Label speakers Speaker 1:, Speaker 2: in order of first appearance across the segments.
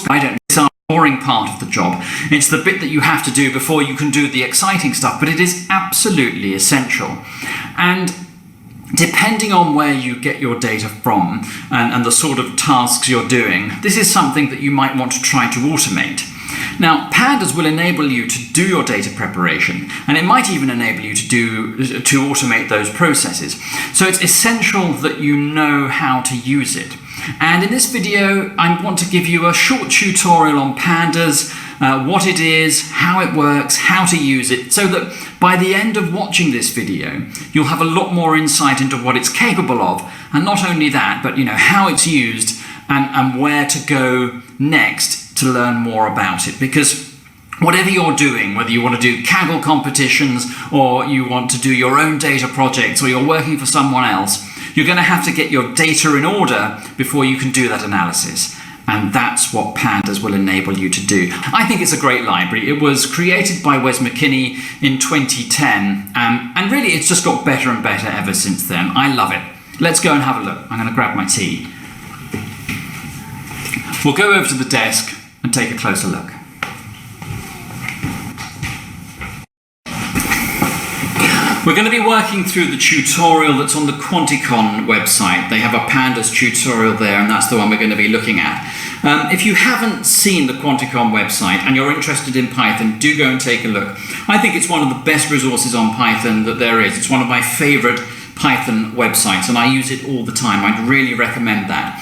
Speaker 1: I don't. It's a boring part of the job. It's the bit that you have to do before you can do the exciting stuff, but it is absolutely essential. And depending on where you get your data from and the sort of tasks you're doing, this is something that you might want to try to automate. Now, pandas will enable you to do your data preparation, and it might even enable you to automate those processes. So it's essential that you know how to use it. And in this video, I want to give you a short tutorial on pandas, what it is, how it works, how to use it, so that by the end of watching this video, you'll have a lot more insight into what it's capable of, and not only that, but how it's used and where to go next to learn more about it. Because whatever you're doing, whether you want to do Kaggle competitions or you want to do your own data projects or you're working for someone else, you're going to have to get your data in order before you can do that analysis. And that's what pandas will enable you to do. I think it's a great library. It was created by Wes McKinney in 2010, and really it's just got better and better ever since then. I love it. Let's go and have a look. I'm going to grab my tea. We'll go over to the desk and take a closer look. We're going to be working through the tutorial that's on the Quanticon website. They have a pandas tutorial there, and that's the one we're going to be looking at. If you haven't seen the Quanticon website and you're interested in Python, do go and take a look. I think it's one of the best resources on Python that there is. It's one of my favorite Python websites, and I use it all the time. I'd really recommend that.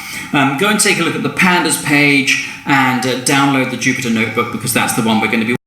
Speaker 1: Go and take a look at the pandas page and download the Jupyter Notebook, because that's the one we're going to be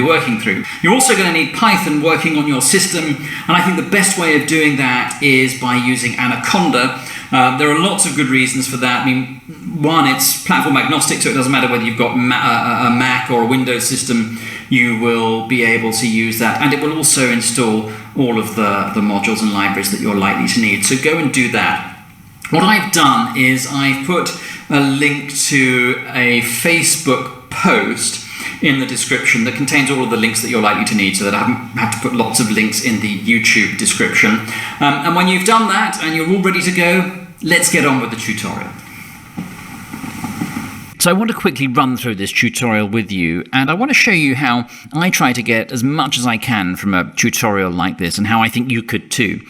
Speaker 1: working through. You're also going to need Python working on your system, and I think the best way of doing that is by using Anaconda, There are lots of good reasons for that. I mean, one, it's platform agnostic, so it doesn't matter whether you've got a Mac or a Windows system, you will be able to use that, and it will also install all of the modules and libraries that you're likely to need. So go and do that. What I've done is I've put a link to a Facebook post in the description that contains all of the links that you're likely to need, so that I haven't had to put lots of links in the YouTube description. And when you've done that and you're all ready to go, let's get on with the tutorial. So I want to quickly run through this tutorial with you, and I want to show you how I try to get as much as I can from a tutorial like this, and how I think you could too.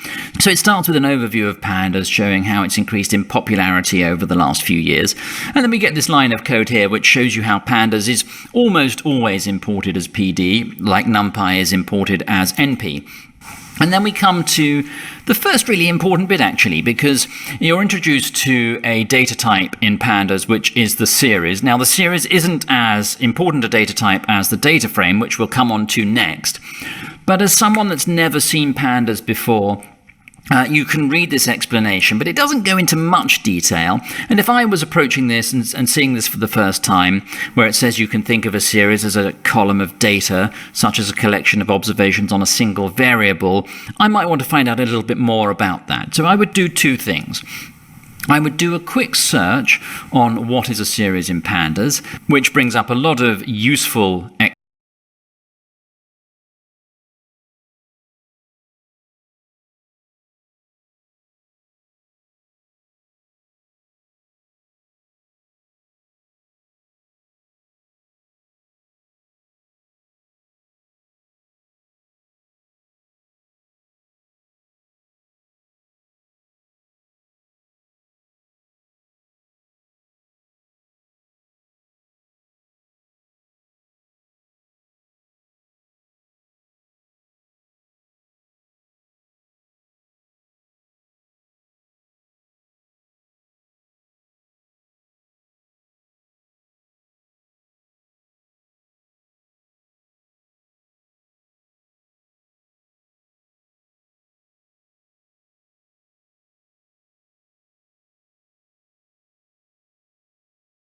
Speaker 1: So it starts with an overview of pandas, showing how it's increased in popularity over the last few years. And then we get this line of code here which shows you how pandas is almost always imported as PD, like NumPy is imported as NP. And then we come to the first really important bit, actually, because you're introduced to a data type in pandas, which is the series. Now, the series isn't as important a data type as the data frame, which we'll come on to next. But as someone that's never seen pandas before, you can read this explanation, but it doesn't go into much detail. And if I was approaching this and seeing this for the first time, where it says you can think of a series as a column of data, such as a collection of observations on a single variable, I might want to find out a little bit more about that. So I would do two things. I would do a quick search on what is a series in pandas, which brings up a lot of useful